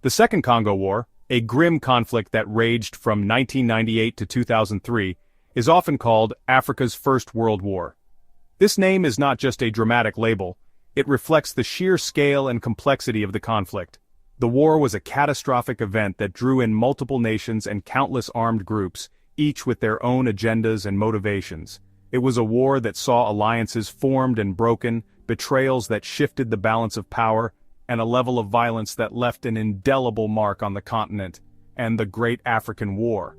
The Second Congo War, a grim conflict that raged from 1998 to 2003, is often called Africa's First World War. This name is not just a dramatic label, it reflects the sheer scale and complexity of the conflict. The war was a catastrophic event that drew in multiple nations and countless armed groups, each with their own agendas and motivations. It was a war that saw alliances formed and broken, betrayals that shifted the balance of power, and a level of violence that left an indelible mark on the continent, and the Great African War.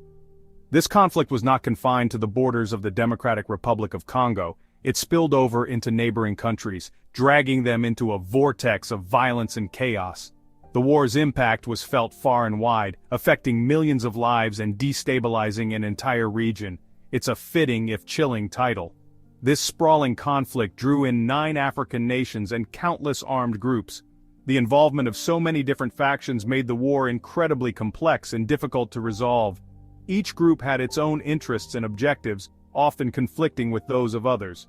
This conflict was not confined to the borders of the Democratic Republic of Congo. It spilled over into neighboring countries, dragging them into a vortex of violence and chaos. The war's impact was felt far and wide, affecting millions of lives and destabilizing an entire region. It's a fitting if chilling title. This sprawling conflict drew in 9 African nations and countless armed groups. The involvement of so many different factions made the war incredibly complex and difficult to resolve. Each group had its own interests and objectives, often conflicting with those of others.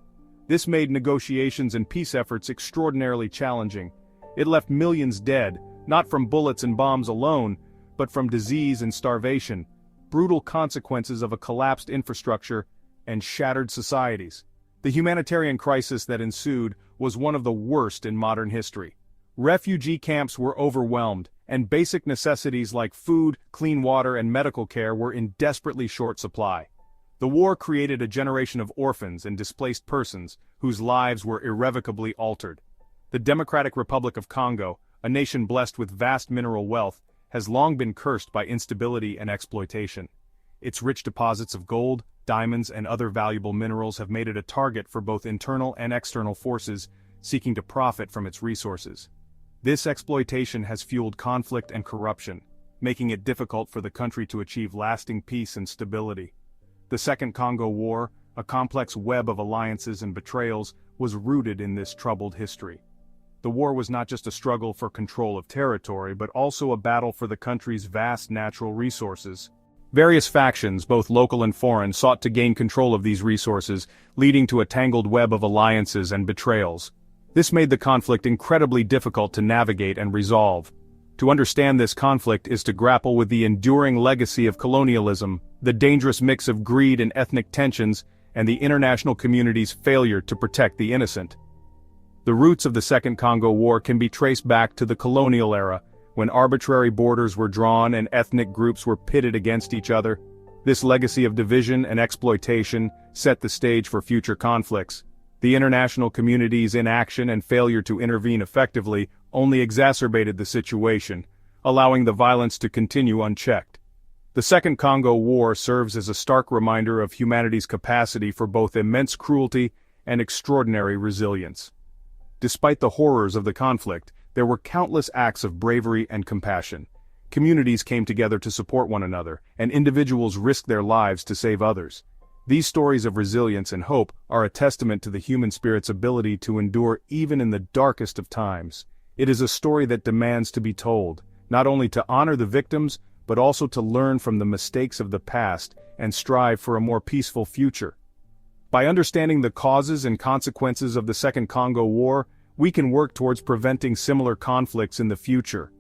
This made negotiations and peace efforts extraordinarily challenging. It left millions dead, not from bullets and bombs alone, but from disease and starvation, brutal consequences of a collapsed infrastructure, and shattered societies. The humanitarian crisis that ensued was one of the worst in modern history. Refugee camps were overwhelmed, and basic necessities like food, clean water, and medical care were in desperately short supply. The war created a generation of orphans and displaced persons, whose lives were irrevocably altered. The Democratic Republic of Congo, a nation blessed with vast mineral wealth, has long been cursed by instability and exploitation. Its rich deposits of gold, diamonds, and other valuable minerals have made it a target for both internal and external forces seeking to profit from its resources. This exploitation has fueled conflict and corruption, making it difficult for the country to achieve lasting peace and stability. The Second Congo War, a complex web of alliances and betrayals, was rooted in this troubled history. The war was not just a struggle for control of territory, but also a battle for the country's vast natural resources. Various factions, both local and foreign, sought to gain control of these resources, leading to a tangled web of alliances and betrayals. This made the conflict incredibly difficult to navigate and resolve. To understand this conflict is to grapple with the enduring legacy of colonialism, the dangerous mix of greed and ethnic tensions, and the international community's failure to protect the innocent. The roots of the Second Congo War can be traced back to the colonial era, when arbitrary borders were drawn and ethnic groups were pitted against each other. This legacy of division and exploitation set the stage for future conflicts. The international community's inaction and failure to intervene effectively only exacerbated the situation, allowing the violence to continue unchecked. The Second Congo War serves as a stark reminder of humanity's capacity for both immense cruelty and extraordinary resilience. Despite the horrors of the conflict, there were countless acts of bravery and compassion. Communities came together to support one another, and individuals risked their lives to save others. These stories of resilience and hope are a testament to the human spirit's ability to endure even in the darkest of times. It is a story that demands to be told, not only to honor the victims, but also to learn from the mistakes of the past and strive for a more peaceful future. By understanding the causes and consequences of the Second Congo War, we can work towards preventing similar conflicts in the future.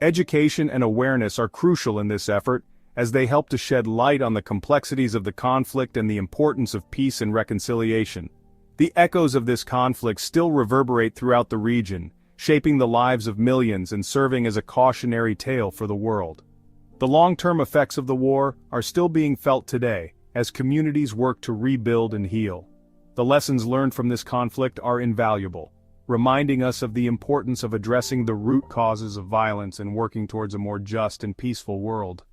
Education and awareness are crucial in this effort, as they help to shed light on the complexities of the conflict and the importance of peace and reconciliation. The echoes of this conflict still reverberate throughout the region, shaping the lives of millions and serving as a cautionary tale for the world. The long-term effects of the war are still being felt today, as communities work to rebuild and heal. The lessons learned from this conflict are invaluable, reminding us of the importance of addressing the root causes of violence and working towards a more just and peaceful world.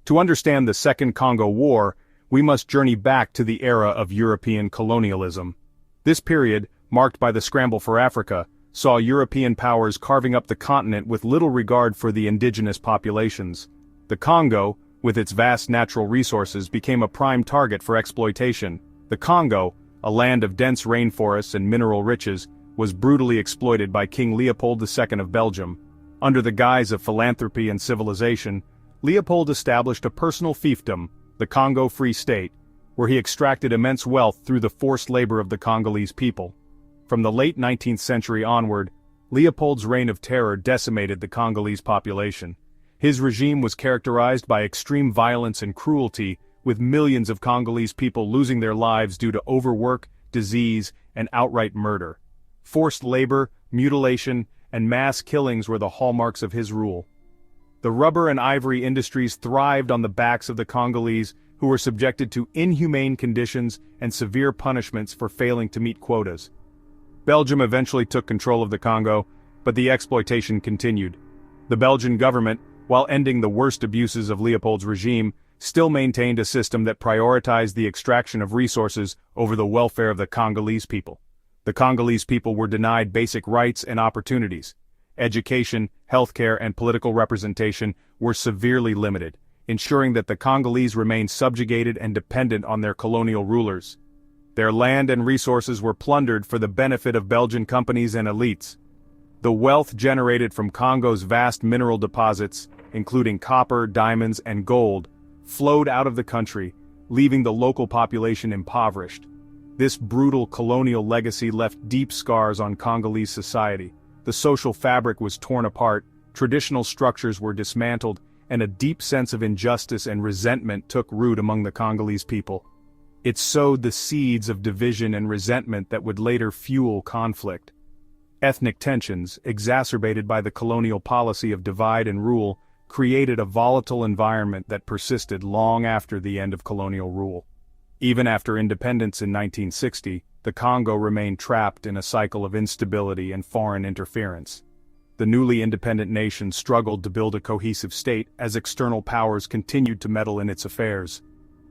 To understand the Second Congo War, we must journey back to the era of European colonialism. This period, marked by the scramble for Africa, saw European powers carving up the continent with little regard for the indigenous populations. The Congo, with its vast natural resources, became a prime target for exploitation. The Congo, a land of dense rainforests and mineral riches, was brutally exploited by King Leopold II of Belgium. Under the guise of philanthropy and civilization, Leopold established a personal fiefdom, the Congo Free State, where he extracted immense wealth through the forced labor of the Congolese people. From the late 19th century onward, Leopold's reign of terror decimated the Congolese population. His regime was characterized by extreme violence and cruelty, with millions of Congolese people losing their lives due to overwork, disease, and outright murder. Forced labor, mutilation, and mass killings were the hallmarks of his rule. The rubber and ivory industries thrived on the backs of the Congolese, who were subjected to inhumane conditions and severe punishments for failing to meet quotas. Belgium eventually took control of the Congo, but the exploitation continued. The Belgian government, while ending the worst abuses of Leopold's regime, still maintained a system that prioritized the extraction of resources over the welfare of the Congolese people. The Congolese people were denied basic rights and opportunities. Education, healthcare, and political representation were severely limited, ensuring that the Congolese remained subjugated and dependent on their colonial rulers. Their land and resources were plundered for the benefit of Belgian companies and elites. The wealth generated from Congo's vast mineral deposits, including copper, diamonds, and gold, flowed out of the country, leaving the local population impoverished. This brutal colonial legacy left deep scars on Congolese society. The social fabric was torn apart, traditional structures were dismantled, and a deep sense of injustice and resentment took root among the Congolese people. It sowed the seeds of division and resentment that would later fuel conflict. Ethnic tensions, exacerbated by the colonial policy of divide and rule, created a volatile environment that persisted long after the end of colonial rule. Even after independence in 1960, the Congo remained trapped in a cycle of instability and foreign interference. The newly independent nation struggled to build a cohesive state as external powers continued to meddle in its affairs.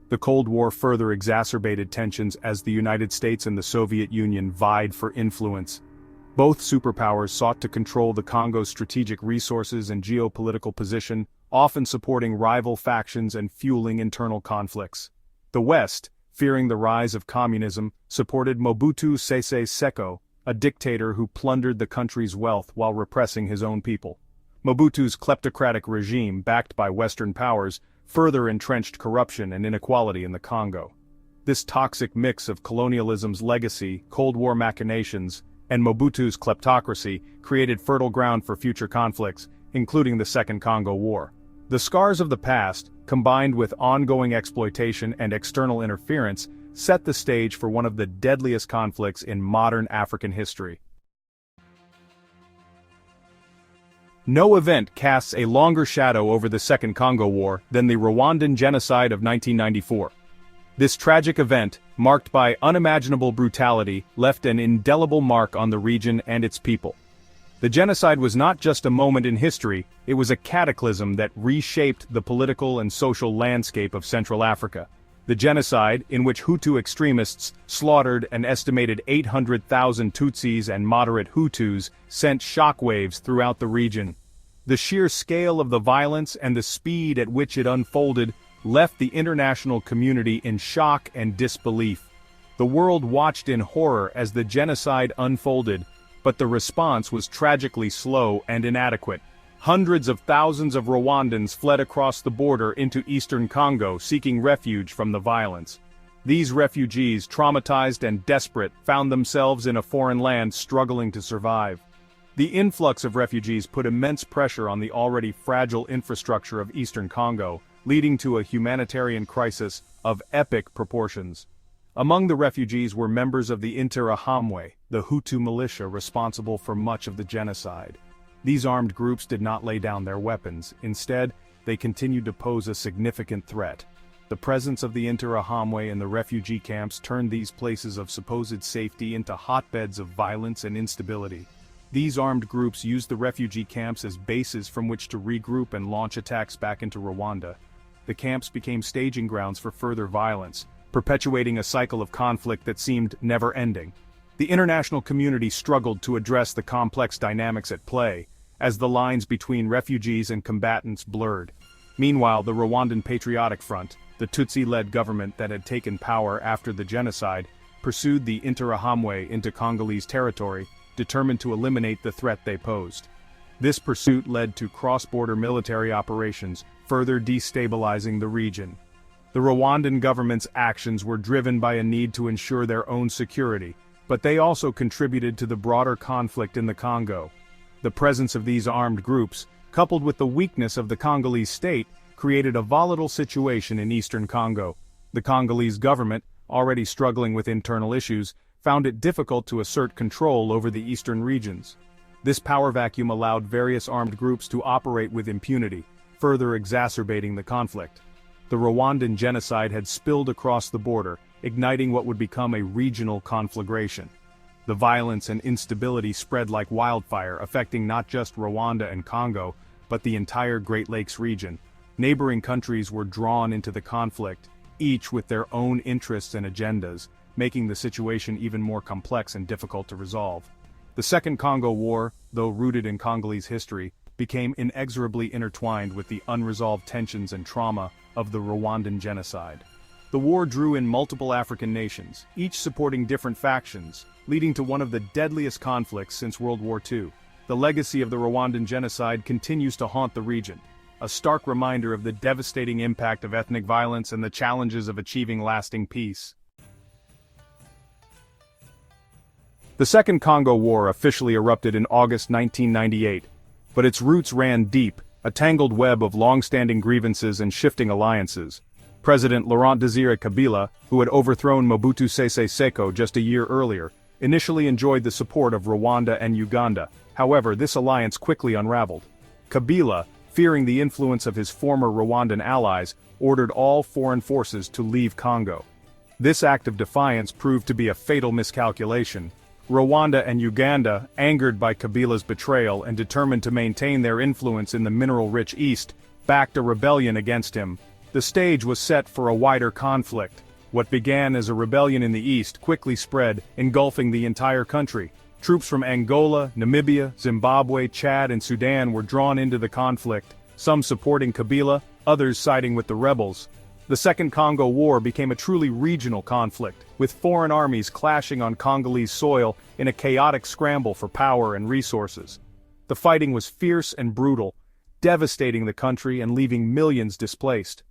The Cold War further exacerbated tensions as the United States and the Soviet Union vied for influence. Both superpowers sought to control the Congo's strategic resources and geopolitical position, often supporting rival factions and fueling internal conflicts. The West, fearing the rise of communism, supported Mobutu Sese Seko, a dictator who plundered the country's wealth while repressing his own people. Mobutu's kleptocratic regime, backed by Western powers, further entrenched corruption and inequality in the Congo. This toxic mix of colonialism's legacy, Cold War machinations, and Mobutu's kleptocracy created fertile ground for future conflicts, including the Second Congo War. The scars of the past, combined with ongoing exploitation and external interference, set the stage for one of the deadliest conflicts in modern African history. No event casts a longer shadow over the Second Congo War than the Rwandan genocide of 1994. This tragic event, marked by unimaginable brutality, left an indelible mark on the region and its people. The genocide was not just a moment in history, it was a cataclysm that reshaped the political and social landscape of Central Africa. The genocide, in which Hutu extremists slaughtered an estimated 800,000 Tutsis and moderate Hutus, sent shockwaves throughout the region. The sheer scale of the violence and the speed at which it unfolded left the international community in shock and disbelief. The world watched in horror as the genocide unfolded, but the response was tragically slow and inadequate. Hundreds of thousands of Rwandans fled across the border into eastern Congo seeking refuge from the violence. These refugees, traumatized and desperate, found themselves in a foreign land struggling to survive. The influx of refugees put immense pressure on the already fragile infrastructure of eastern Congo, leading to a humanitarian crisis of epic proportions. Among the refugees were members of the Interahamwe, the Hutu militia responsible for much of the genocide. These armed groups did not lay down their weapons. Instead, they continued to pose a significant threat. The presence of the Interahamwe in the refugee camps turned these places of supposed safety into hotbeds of violence and instability. These armed groups used the refugee camps as bases from which to regroup and launch attacks back into Rwanda. The camps became staging grounds for further violence, perpetuating a cycle of conflict that seemed never-ending. The international community struggled to address the complex dynamics at play, as the lines between refugees and combatants blurred. Meanwhile, the Rwandan Patriotic Front, the Tutsi-led government that had taken power after the genocide, pursued the Interahamwe into Congolese territory, determined to eliminate the threat they posed. This pursuit led to cross-border military operations, further destabilizing the region. The Rwandan government's actions were driven by a need to ensure their own security, but they also contributed to the broader conflict in the Congo. The presence of these armed groups, coupled with the weakness of the Congolese state, created a volatile situation in eastern Congo. The Congolese government, already struggling with internal issues, found it difficult to assert control over the eastern regions. This power vacuum allowed various armed groups to operate with impunity, further exacerbating the conflict. The Rwandan genocide had spilled across the border, igniting what would become a regional conflagration. The violence and instability spread like wildfire, affecting not just Rwanda and Congo, but the entire Great Lakes region. Neighboring countries were drawn into the conflict, each with their own interests and agendas, making the situation even more complex and difficult to resolve. The Second Congo War, though rooted in Congolese history, became inexorably intertwined with the unresolved tensions and trauma of the Rwandan genocide. The war drew in multiple African nations, each supporting different factions, leading to one of the deadliest conflicts since World War II. The legacy of the Rwandan genocide continues to haunt the region, a stark reminder of the devastating impact of ethnic violence and the challenges of achieving lasting peace. The Second Congo War officially erupted in August 1998, but its roots ran deep, a tangled web of long-standing grievances and shifting alliances. President Laurent Désiré Kabila, who had overthrown Mobutu Sese Seko just a year earlier, initially enjoyed the support of Rwanda and Uganda. However, this alliance quickly unraveled. Kabila, fearing the influence of his former Rwandan allies, ordered all foreign forces to leave Congo. This act of defiance proved to be a fatal miscalculation. Rwanda and Uganda, angered by Kabila's betrayal and determined to maintain their influence in the mineral-rich East, backed a rebellion against him. The stage was set for a wider conflict. What began as a rebellion in the East quickly spread, engulfing the entire country. Troops from Angola, Namibia, Zimbabwe, Chad, and Sudan were drawn into the conflict, some supporting Kabila, others siding with the rebels. The Second Congo War became a truly regional conflict, with foreign armies clashing on Congolese soil in a chaotic scramble for power and resources. The fighting was fierce and brutal, devastating the country and leaving millions displaced.